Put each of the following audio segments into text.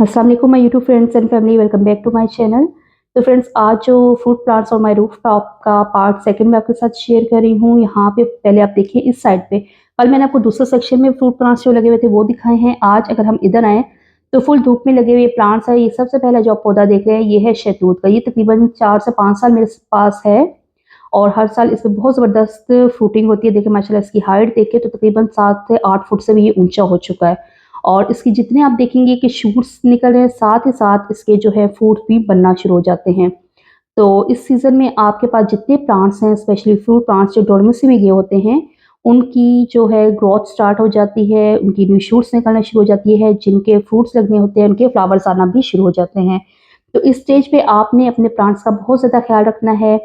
अस्सलाम वालेकुम my YouTube friends and family, welcome back to my channel. तो friends, आज जो फ्रूट प्लांट्स और माय रूफ टॉप का पार्ट सेकंड में आपके साथ शेयर कर रही हूँ। यहाँ पे पहले आप देखिए इस साइड पे, कल मैंने आपको दूसरे सेक्शन में फ्रूट प्लांट्स जो लगे हुए थे वो दिखाए हैं। आज अगर हम इधर आए तो फुल धूप में लगे हुए प्लांट्स है। ये सबसे पहला जो आप पौधा देख रहे हैं ये है शहतूत का। ये तकरीबन 4 से 5 साल मेरे पास है और हर साल इसमें बहुत ज़बरदस्त फ्रूटिंग होती है। देखिए माशाल्लाह, इसकी हाइट देखिए तो तकरीबन 7 से 8 फुट से भी ये ऊंचा हो चुका है। और इसकी जितने आप देखेंगे कि शूट्स निकल रहे हैं, साथ ही साथ इसके जो है फ्रूट भी बनना शुरू हो जाते हैं। तो इस सीज़न में आपके पास जितने प्लांट्स हैं, स्पेशली फ्रूट प्लांट्स जो डोरमेसी में गए होते हैं, उनकी जो है ग्रोथ स्टार्ट हो जाती है, उनकी न्यू शूट्स निकलना शुरू हो जाती है, जिनके फ्रूट्स लगने होते हैं उनके फ्लावर्स आना भी शुरू हो जाते हैं। तो इस स्टेज पे आपने अपने प्लांट्स का बहुत ज़्यादा ख्याल रखना है।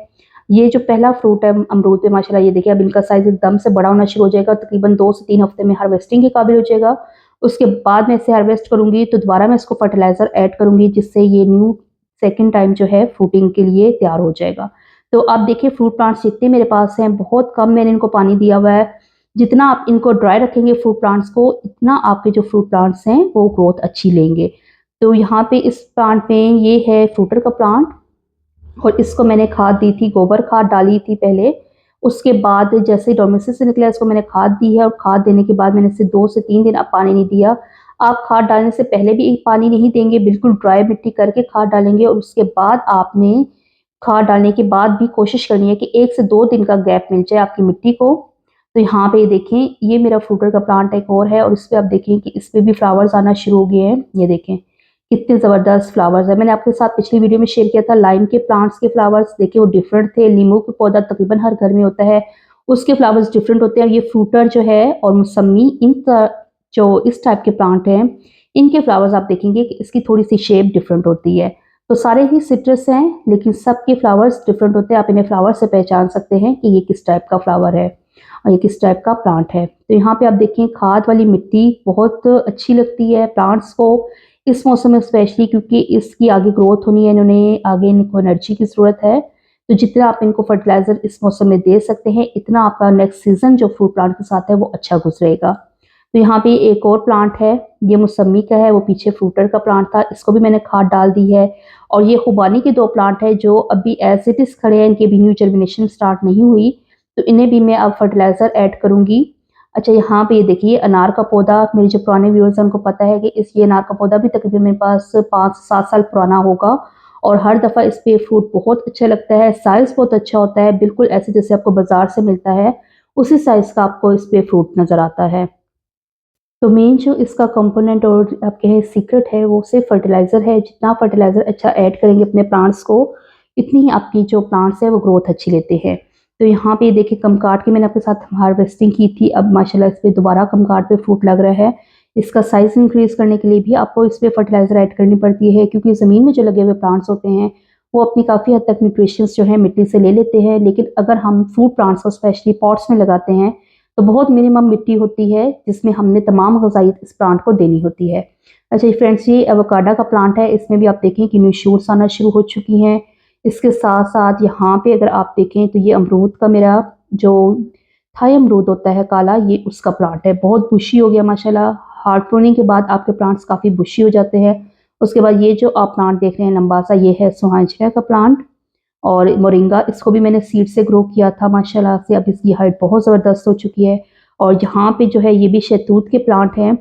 ये जो पहला फ्रूट है अमरूद पे, माशाल्लाह ये देखिए अब इनका साइज़ एकदम से बड़ा होना शुरू हो जाएगा। तकरीबन 2 से 3 हफ्ते में हार्वेस्टिंग के काबिल हो जाएगा। उसके बाद मैं इसे हार्वेस्ट करूँगी तो दोबारा मैं इसको फर्टिलाइज़र ऐड करूँगी, जिससे ये न्यू सेकंड टाइम जो है फ्रूटिंग के लिए तैयार हो जाएगा। तो आप देखिए फ्रूट प्लांट्स जितने मेरे पास हैं, बहुत कम मैंने इनको पानी दिया हुआ है। जितना आप इनको ड्राई रखेंगे फ्रूट प्लांट्स को, इतना आपके जो फ्रूट प्लांट्स हैं वो ग्रोथ अच्छी लेंगे। तो यहाँ पे इस प्लांट में ये है फ्रूटर का प्लांट और इसको मैंने खाद दी थी, गोबर खाद डाली थी पहले। उसके बाद जैसे ही डोमेस्टिक से निकला इसको मैंने खाद दी है और खाद देने के बाद मैंने इसे 2 से 3 दिन अब पानी नहीं दिया। आप खाद डालने से पहले भी पानी नहीं देंगे, बिल्कुल ड्राई मिट्टी करके खाद डालेंगे और उसके बाद आपने खाद डालने के बाद भी कोशिश करनी है कि 1 से 2 दिन का गैप मिल जाए आपकी मिट्टी को। तो यहाँ पे देखें, ये मेरा फ्रूटर का प्लांट एक और है और इस पे आप देखें कि इस पे भी फ्लावर्स आना शुरू हो गए हैं। ये देखें कितने ज़बरदस्त फ्लावर्स है। मैंने आपके साथ पिछली वीडियो में शेयर किया था लाइम के प्लांट्स के फ्लावर्स, देखिए वो डिफरेंट थे। लीमू का पौधा तकरीबन हर घर में होता है, उसके फ्लावर्स डिफरेंट होते हैं। ये फ्रूटर जो है और मौसमी, जो इस टाइप के प्लांट हैं, इनके फ्लावर्स आप देखेंगे कि इसकी थोड़ी सी शेप डिफरेंट होती है। तो सारे ही सिट्रस हैं लेकिन सबके फ्लावर्स डिफरेंट होते हैं। आप इन्हें फ्लावर से पहचान सकते हैं कि ये किस टाइप का फ्लावर है और ये किस टाइप का प्लांट है। तो यहाँ पे आप देखें खाद वाली मिट्टी बहुत अच्छी लगती है प्लांट्स को इस मौसम में स्पेशली, क्योंकि इसकी आगे ग्रोथ होनी है, इन्होंने आगे इनको एनर्जी की ज़रूरत है। तो जितना आप इनको फर्टिलाइज़र इस मौसम में दे सकते हैं, इतना आपका नेक्स्ट सीज़न जो फ्रूट प्लांट के साथ है वो अच्छा गुजरेगा। तो यहाँ पे एक और प्लांट है, ये मौसमी का है, वो पीछे फ्रूटर का प्लांट था, इसको भी मैंने खाद डाल दी है। और ये खुबानी के 2 प्लांट है जो अभी एज इट इज़ खड़े हैं, इनकी भी न्यू जर्मिनेशन स्टार्ट नहीं हुई, तो इन्हें भी मैं अब फर्टिलाइज़र ऐड करूँगी। अच्छा, यहाँ पे ये देखिए अनार का पौधा, मेरे जो पुराने व्यूअर्स हैं उनको पता है कि ये अनार का पौधा भी तकरीबन मेरे पास 5 से 7 साल पुराना होगा और हर दफ़ा इस पे फ्रूट बहुत अच्छा लगता है। साइज़ बहुत अच्छा होता है, बिल्कुल ऐसे जैसे आपको बाज़ार से मिलता है, उसी साइज़ का आपको इस पे फ्रूट नज़र आता है। तो मेन जो इसका कंपोनेंट और आप कहें सीक्रेट है वो सिर्फ फर्टिलाइज़र है। जितना फर्टिलाइज़र अच्छा ऐड करेंगे अपने प्लांट्स को, इतनी ही आपकी जो प्लांट्स है वो ग्रोथ अच्छी लेते हैं। तो यहाँ पे देखिए कमकाट की मैंने आपके साथ हार्वेस्टिंग की थी, अब माशाल्लाह इस पे दोबारा कमकाट पे फ्रूट लग रहा है। इसका साइज़ इंक्रीज़ करने के लिए भी आपको इस पे फर्टिलाइज़र ऐड करनी पड़ती है, क्योंकि ज़मीन में जो लगे हुए प्लांट्स होते हैं वो अपनी काफ़ी हद तक न्यूट्रिशंस जो है मिट्टी से ले लेते हैं। लेकिन अगर हम फ्रूट प्लांट्स को स्पेशली पॉट्स में लगाते हैं तो बहुत मिनिमम मिट्टी होती है जिसमें हमने तमाम ग़िज़ाइयत इस प्लांट को देनी होती है। अच्छा फ्रेंड्स, ये एवोकाडो का प्लांट है, इसमें भी आप देखें कि न्यू शूट्स आना शुरू हो चुकी हैं। इसके साथ-साथ यहाँ पे अगर आप देखें तो ये अमरूद का मेरा जो थाई अमरूद होता है काला, ये उसका प्लांट है। बहुत बुशी हो गया माशाल्लाह, हार्ड प्रूनिंग के बाद आपके प्लांट्स काफ़ी बुशी हो जाते हैं। उसके बाद ये जो आप प्लांट देख रहे हैं लंबा सा, ये है सुहांजना का प्लांट और मोरिंगा, इसको भी मैंने सीड से ग्रो किया था माशाल्लाह से। अब इसकी हाइट बहुत ज़बरदस्त हो चुकी है। और यहाँ पे जो है ये भी शहतूत के प्लांट हैं।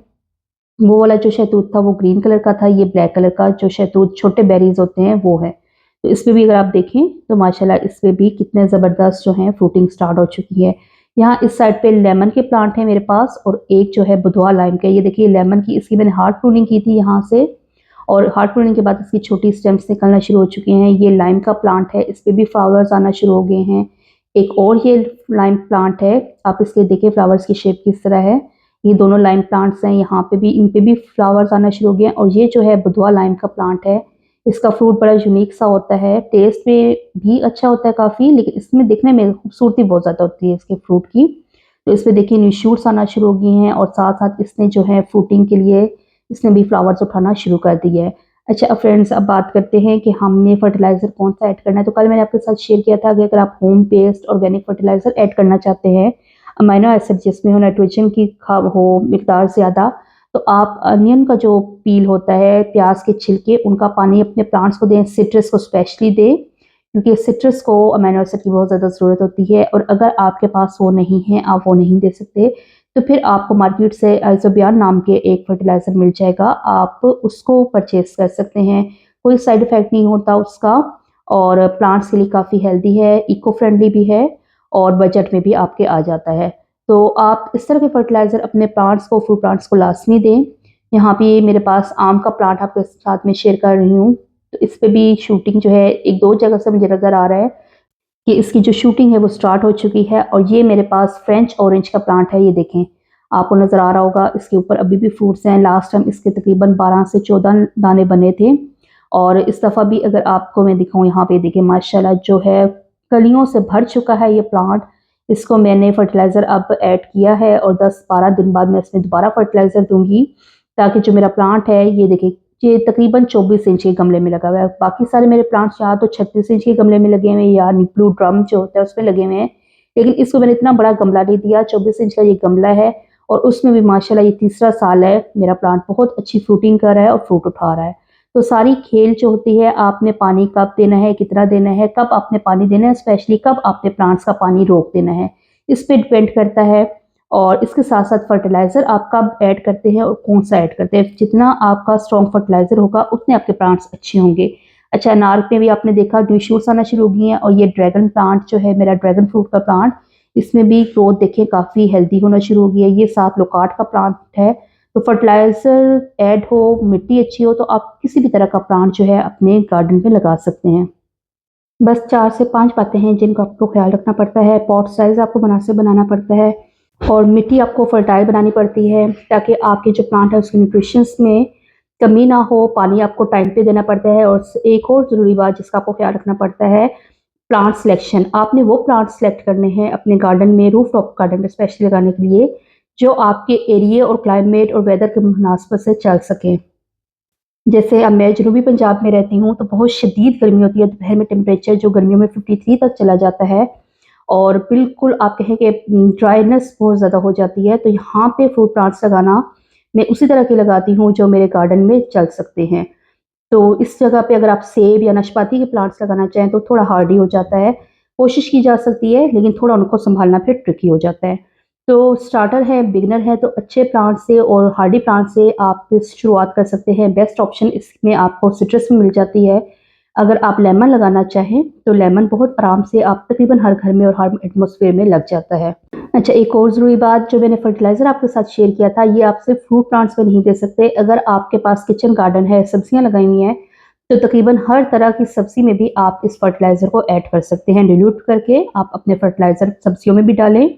वो वाला जो शहतूत था वो ग्रीन कलर का था, ये ब्लैक कलर का जो शहतूत छोटे बेरीज होते हैं वो है। तो इस पे भी अगर आप देखें तो माशाल्लाह इस पे भी कितने ज़बरदस्त जो हैं फ्रूटिंग स्टार्ट हो चुकी है। यहाँ इस साइड पे लेमन के प्लांट हैं मेरे पास और एक जो है बुधवा लाइम का। ये देखिए लेमन की, इसकी मैंने हार्ड प्रूनिंग की थी यहाँ से और हार्ड प्रूनिंग के बाद इसकी छोटी स्टेम्स निकलना शुरू हो चुके हैं। ये लाइम का प्लांट है, इस पे भी फ्लावर्स आना शुरू हो गए हैं। एक और ये लाइम प्लांट है, आप इसके देखिए फ्लावर्स की शेप किस तरह है। ये दोनों लाइम प्लांट्स हैं, यहाँ पे भी, इन पे भी फ्लावर्स आना शुरू हो गए हैं। और ये जो है बुधवा लाइम का प्लांट है, इसका फ्रूट बड़ा यूनिक सा होता है, टेस्ट में भी अच्छा होता है काफ़ी, लेकिन इसमें दिखने में खूबसूरती बहुत ज़्यादा होती है इसके फ्रूट की। तो इस पे देखिए न्यू शूट्स आना शुरू हो गए हैं और साथ साथ इसने जो है फ्रूटिंग के लिए इसने भी फ्लावर्स उठाना शुरू कर दिया है। अच्छा फ्रेंड्स, अब बात करते हैं कि हमने फर्टिलाइज़र कौन सा ऐड करना है। तो कल मैंने आपके साथ शेयर किया था कि अगर आप home based organic fertiliser add करना चाहते हैं, अमीनो एसिड जिसमें हो नाइट्रोजन की हो मिकदार ज़्यादा, तो आप अनियन का जो पील होता है, प्याज के छिलके, उनका पानी अपने प्लांट्स को दें, सिट्रस को स्पेशली दें, क्योंकि सिट्रस को अमीनो एसिड की बहुत ज़्यादा ज़रूरत होती है। और अगर आपके पास वो नहीं है, आप वो नहीं दे सकते, तो फिर आपको मार्केट से आइसोबियान नाम के एक फर्टिलाइज़र मिल जाएगा, आप उसको परचेज़ कर सकते हैं। कोई साइड इफ़ेक्ट नहीं होता उसका, और प्लांट्स के लिए काफ़ी हेल्दी है, इको फ्रेंडली भी है, और बजट में भी आपके आ जाता है। तो आप इस तरह के फर्टिलाइज़र अपने प्लांट्स को, फ्रूट प्लांट्स को लाज़मी दें। यहाँ पे मेरे पास आम का प्लांट आपके साथ में शेयर कर रही हूँ, तो इस पे भी शूटिंग जो है 1-2 जगह से मुझे नज़र आ रहा है कि इसकी जो शूटिंग है वो स्टार्ट हो चुकी है। और ये मेरे पास फ्रेंच ऑरेंज का प्लांट है, ये देखें, आपको नज़र आ रहा होगा, इसके ऊपर अभी भी फ्रूट्स हैं। लास्ट टाइम इसके तकरीबन 12 से 14 दाने बने थे, और इस दफ़ा भी अगर आपको मैं दिखाऊँ, यहाँ पे देखिए माशाल्लाह जो है कलियों से भर चुका है ये प्लांट। इसको मैंने फर्टिलाइज़र अब ऐड किया है, और 10-12 दिन बाद मैं इसमें दोबारा फर्टिलाइज़र दूंगी, ताकि जो मेरा प्लांट है, ये देखिए, ये तकरीबन 24 इंच के गमले में लगा हुआ है। बाकी सारे मेरे प्लांट्स यहाँ तो 36 इंच के गमले में लगे हुए हैं, या ब्लू ड्रम जो होता है उसमें लगे हुए हैं, लेकिन इसको मैंने इतना बड़ा गमला नहीं दिया, 24 इंच का ये गमला है, और उसमें भी माशाल्लाह ये तीसरा साल है, मेरा प्लांट बहुत अच्छी फ्रूटिंग कर रहा है और फ्रूट उठा रहा है। तो सारी खेल जो होती है, आपने पानी कब देना है, कितना देना है, कब आपने पानी देना है, स्पेशली कब आपने प्लांट्स का पानी रोक देना है, इस पे डिपेंड करता है। और इसके साथ साथ फर्टिलाइज़र आप कब ऐड करते हैं और कौन सा ऐड करते हैं, जितना आपका स्ट्रॉन्ग फर्टिलाइज़र होगा उतने आपके प्लांट्स अच्छे होंगे। अच्छा, अनार में भी आपने देखा न्यू शूट्स आना शुरू हो गई हैं, और ये ड्रैगन प्लांट जो है मेरा, ड्रैगन फ्रूट का प्लांट, इसमें भी ग्रोथ देखिए काफ़ी हेल्दी होना शुरू हो गई है। ये 7 लोकार्ट का प्लांट है। तो फर्टिलाइज़र ऐड हो, मिट्टी अच्छी हो, तो आप किसी भी तरह का प्लांट जो है अपने गार्डन में लगा सकते हैं। बस 4 से 5 बातें हैं जिनका आपको ख्याल रखना पड़ता है। पॉट साइज़ आपको मुनासिब बनाना पड़ता है, और मिट्टी आपको फर्टाइल बनानी पड़ती है, ताकि आपके जो प्लांट है उसके न्यूट्रिशंस में कमी ना हो। पानी आपको टाइम पे देना पड़ता है। और एक और ज़रूरी बात जिसका आपको ख्याल रखना पड़ता है, प्लांट सिलेक्शन। आपने वो प्लांट सेलेक्ट करने हैं अपने गार्डन में, रूफ टॉप गार्डन में स्पेशली लगाने के लिए, जो आपके एरिया और क्लाइमेट और वेदर के मुनासिबत से चल सकें। जैसे अब मैं जनूबी पंजाब में रहती हूँ, तो बहुत शदीद गर्मी होती है, दोपहर में टेम्परेचर जो गर्मियों में 53 तक चला जाता है, और बिल्कुल आप कहें कि ड्राइनेस बहुत ज़्यादा हो जाती है। तो यहाँ पे फ्रूट प्लांट्स लगाना मैं उसी तरह के लगाती हूँ जो मेरे गार्डन में चल सकते हैं। तो इस जगह पे अगर आप सेब या नाशपाती के प्लांट्स लगाना चाहें तो थोड़ा हार्डी हो जाता है। कोशिश की जा सकती है, लेकिन थोड़ा उनको सँभालना फिर ट्रिकी हो जाता है। तो स्टार्टर है, बिगिनर है, तो अच्छे प्लांट से और हार्डी प्लांट से आप शुरुआत कर सकते हैं। बेस्ट ऑप्शन इसमें आपको सिट्रस में मिल जाती है। अगर आप लेमन लगाना चाहें तो लेमन बहुत आराम से आप तकरीबन हर घर में और हर एटमॉस्फेयर में लग जाता है। अच्छा, एक और ज़रूरी बात जो मैंने फर्टिलाइज़र आपके साथ शेयर किया था, ये आप सिर्फ फ्रूट प्लांट्स में नहीं दे सकते। अगर आपके पास किचन गार्डन है, सब्जियां लगाई हुई हैं, तो तकरीबन हर तरह की सब्जी में भी आप इस फर्टिलाइज़र को ऐड कर सकते हैं। डिल्यूट करके आप अपने फर्टिलाइज़र सब्जियों में भी डालें,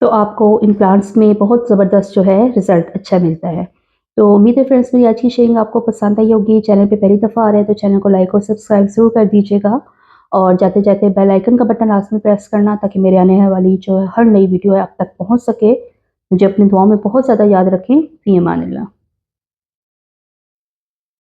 तो आपको इन प्लांट्स में बहुत ज़बरदस्त जो है रिज़ल्ट अच्छा मिलता है। तो उम्मीद है फ्रेंड्स मेरी आज की शेयरिंग आपको पसंद आई होगी। चैनल पे पहली दफ़ा आ रहे हैं तो चैनल को लाइक और सब्सक्राइब ज़रूर कर दीजिएगा, और जाते-जाते बेल आइकन का बटन लाज़मी प्रेस करना, ताकि मेरे आने वाली जो हर नई वीडियो है आप तक पहुँच सके। मुझे अपनी दुआओं में बहुत ज़्यादा याद रखें। फ़ी अमान अल्लाह।